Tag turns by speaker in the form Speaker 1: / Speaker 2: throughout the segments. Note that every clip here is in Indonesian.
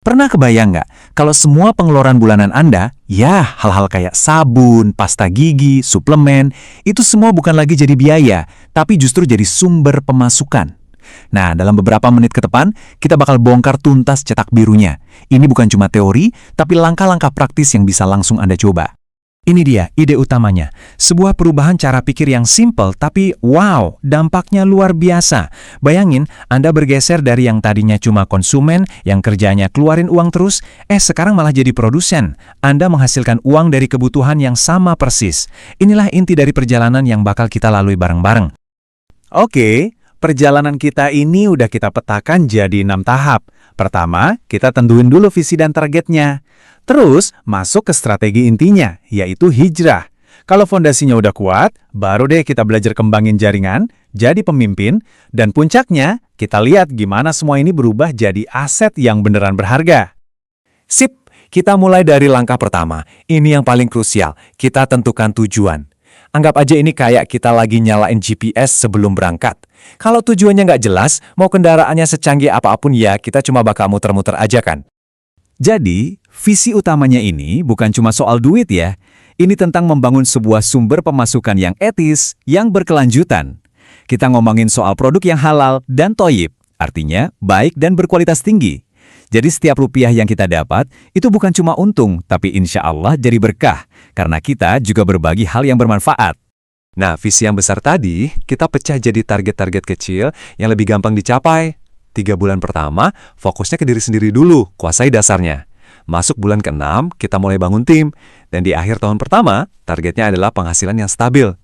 Speaker 1: Pernah kebayang nggak kalau semua pengeluaran bulanan Anda, ya hal-hal kayak sabun, pasta gigi, suplemen, itu semua bukan lagi jadi biaya, tapi justru jadi sumber pemasukan. Nah, dalam beberapa menit ke depan, kita bakal bongkar tuntas cetak birunya. Ini bukan cuma teori, tapi langkah-langkah praktis yang bisa langsung Anda coba. Ini dia ide utamanya, sebuah perubahan cara pikir yang simple tapi wow, dampaknya luar biasa. Bayangin, Anda bergeser dari yang tadinya cuma konsumen, yang kerjanya keluarin uang terus, sekarang malah jadi produsen. Anda menghasilkan uang dari kebutuhan yang sama persis. Inilah inti dari perjalanan yang bakal kita lalui bareng-bareng. Oke, perjalanan kita ini udah kita petakan jadi 6 tahap. Pertama, kita tentuin dulu visi dan targetnya. Terus, masuk ke strategi intinya, yaitu hijrah. Kalau fondasinya udah kuat, baru deh kita belajar kembangin jaringan, jadi pemimpin, dan puncaknya, kita lihat gimana semua ini berubah jadi aset yang beneran berharga. Sip, kita mulai dari langkah pertama. Ini yang paling krusial, kita tentukan tujuan. Anggap aja ini kayak kita lagi nyalain GPS sebelum berangkat. Kalau tujuannya nggak jelas, mau kendaraannya secanggih apapun ya, kita cuma bakal muter-muter aja kan. Jadi, visi utamanya ini bukan cuma soal duit ya. Ini tentang membangun sebuah sumber pemasukan yang etis, yang berkelanjutan. Kita ngomongin soal produk yang halal dan toyib, artinya baik dan berkualitas tinggi. Jadi setiap rupiah yang kita dapat, itu bukan cuma untung, tapi insya Allah jadi berkah, karena kita juga berbagi hal yang bermanfaat. Nah, visi yang besar tadi, kita pecah jadi target-target kecil yang lebih gampang dicapai. 3 bulan pertama, fokusnya ke diri sendiri dulu, kuasai dasarnya. Masuk bulan ke-6, kita mulai bangun tim. Dan di akhir tahun pertama, targetnya adalah penghasilan yang stabil.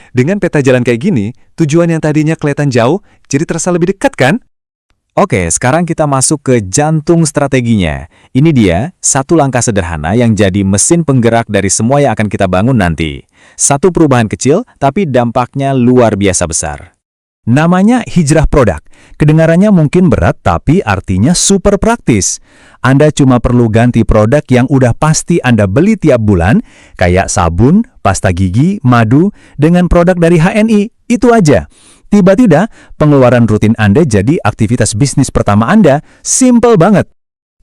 Speaker 1: Dengan peta jalan kayak gini, tujuan yang tadinya kelihatan jauh, jadi terasa lebih dekat kan? Oke, sekarang kita masuk ke jantung strateginya. Ini dia, satu langkah sederhana yang jadi mesin penggerak dari semua yang akan kita bangun nanti. Satu perubahan kecil, tapi dampaknya luar biasa besar. Namanya hijrah produk. Kedengarannya mungkin berat, tapi artinya super praktis. Anda cuma perlu ganti produk yang udah pasti Anda beli tiap bulan, kayak sabun, pasta gigi, madu, dengan produk dari HNI. Itu aja. Tiba-tiba, pengeluaran rutin Anda jadi aktivitas bisnis pertama Anda. Simple banget.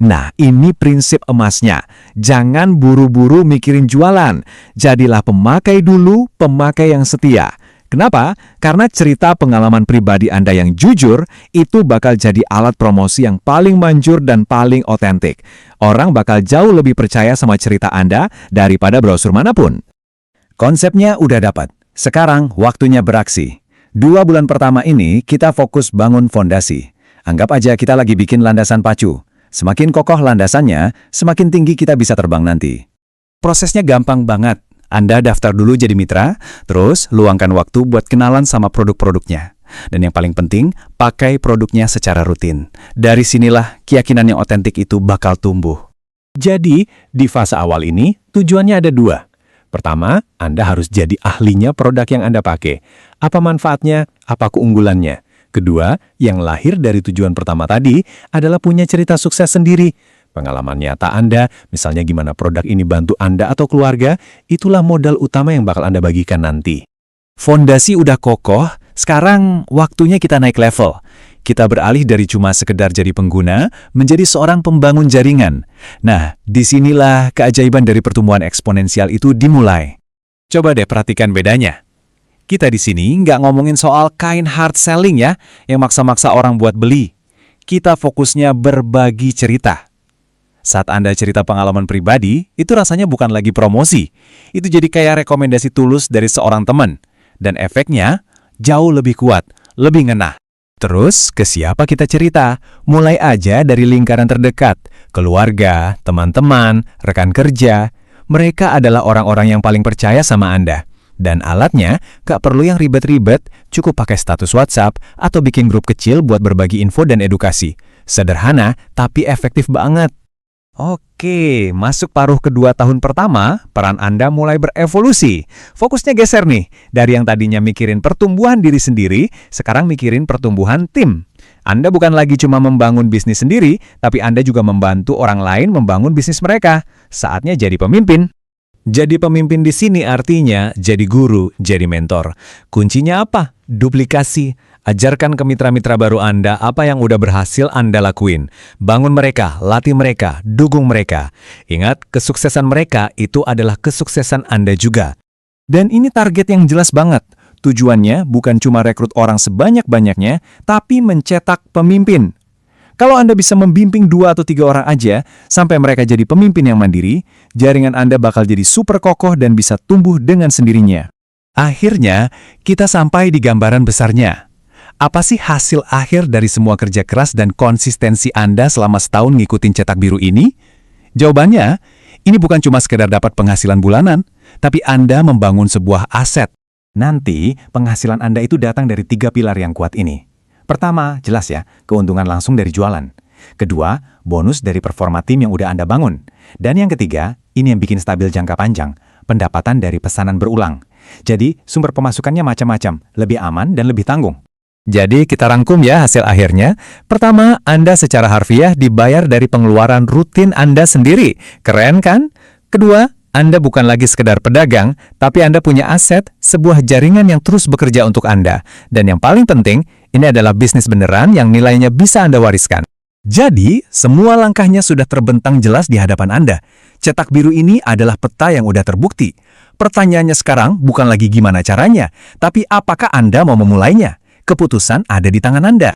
Speaker 1: Nah, ini prinsip emasnya. Jangan buru-buru mikirin jualan. Jadilah pemakai dulu, pemakai yang setia. Kenapa? Karena cerita pengalaman pribadi Anda yang jujur, itu bakal jadi alat promosi yang paling manjur dan paling otentik. Orang bakal jauh lebih percaya sama cerita Anda daripada brosur manapun. Konsepnya udah dapat. Sekarang waktunya beraksi. 2 bulan pertama ini kita fokus bangun fondasi. Anggap aja kita lagi bikin landasan pacu. Semakin kokoh landasannya, semakin tinggi kita bisa terbang nanti. Prosesnya gampang banget. Anda daftar dulu jadi mitra, terus luangkan waktu buat kenalan sama produk-produknya. Dan yang paling penting, pakai produknya secara rutin. Dari sinilah keyakinan yang otentik itu bakal tumbuh. Jadi, di fase awal ini, tujuannya ada 2. Pertama, Anda harus jadi ahlinya produk yang Anda pakai. Apa manfaatnya? Apa keunggulannya? Kedua, yang lahir dari tujuan pertama tadi adalah punya cerita sukses sendiri. Pengalaman nyata Anda, misalnya gimana produk ini bantu Anda atau keluarga, itulah modal utama yang bakal Anda bagikan nanti. Fondasi udah kokoh, sekarang waktunya kita naik level. Kita beralih dari cuma sekedar jadi pengguna, menjadi seorang pembangun jaringan. Nah, disinilah keajaiban dari pertumbuhan eksponensial itu dimulai. Coba deh perhatikan bedanya. Kita di sini nggak ngomongin soal kain hard selling ya, yang maksa-maksa orang buat beli. Kita fokusnya berbagi cerita. Saat Anda cerita pengalaman pribadi, itu rasanya bukan lagi promosi. Itu jadi kayak rekomendasi tulus dari seorang teman. Dan efeknya jauh lebih kuat, lebih ngena. Terus, ke siapa kita cerita? Mulai aja dari lingkaran terdekat. Keluarga, teman-teman, rekan kerja. Mereka adalah orang-orang yang paling percaya sama Anda. Dan alatnya, gak perlu yang ribet-ribet, cukup pakai status WhatsApp atau bikin grup kecil buat berbagi info dan edukasi. Sederhana, tapi efektif banget. Oke, masuk paruh kedua tahun pertama, peran Anda mulai berevolusi. Fokusnya geser nih, dari yang tadinya mikirin pertumbuhan diri sendiri, sekarang mikirin pertumbuhan tim. Anda bukan lagi cuma membangun bisnis sendiri, tapi Anda juga membantu orang lain membangun bisnis mereka. Saatnya jadi pemimpin. Jadi pemimpin di sini artinya jadi guru, jadi mentor. Kuncinya apa? Duplikasi.
Speaker 2: Ajarkan ke mitra-mitra baru Anda apa yang udah berhasil Anda lakuin. Bangun mereka, latih mereka, dukung mereka. Ingat, kesuksesan mereka itu adalah kesuksesan Anda juga.
Speaker 1: Dan ini target yang jelas banget. Tujuannya bukan cuma rekrut orang sebanyak-banyaknya, tapi mencetak pemimpin. Kalau Anda bisa membimbing 2 atau 3 orang aja, sampai mereka jadi pemimpin yang mandiri, jaringan Anda bakal jadi super kokoh dan bisa tumbuh dengan sendirinya. Akhirnya, kita sampai di gambaran besarnya. Apa sih hasil akhir dari semua kerja keras dan konsistensi Anda selama setahun ngikutin cetak biru ini? Jawabannya, ini bukan cuma sekedar dapat penghasilan bulanan, tapi Anda membangun sebuah aset. Nanti, penghasilan Anda itu datang dari 3 pilar yang kuat ini. Pertama, jelas ya, keuntungan langsung dari jualan. Kedua, bonus dari performa tim yang udah Anda bangun. Dan yang ketiga, ini yang bikin stabil jangka panjang, pendapatan dari pesanan berulang. Jadi, sumber pemasukannya macam-macam, lebih aman dan lebih tanggung.
Speaker 2: Jadi kita rangkum ya hasil akhirnya. Pertama, Anda secara harfiah dibayar dari pengeluaran rutin Anda sendiri. Keren kan? Kedua, Anda bukan lagi sekedar pedagang, tapi Anda punya aset, sebuah jaringan yang terus bekerja untuk Anda. Dan yang paling penting, ini adalah bisnis beneran yang nilainya bisa Anda wariskan. Jadi, semua langkahnya sudah terbentang jelas di hadapan Anda. Cetak biru ini adalah peta yang udah terbukti. Pertanyaannya sekarang bukan lagi gimana caranya, tapi apakah Anda mau memulainya? Keputusan ada di tangan Anda.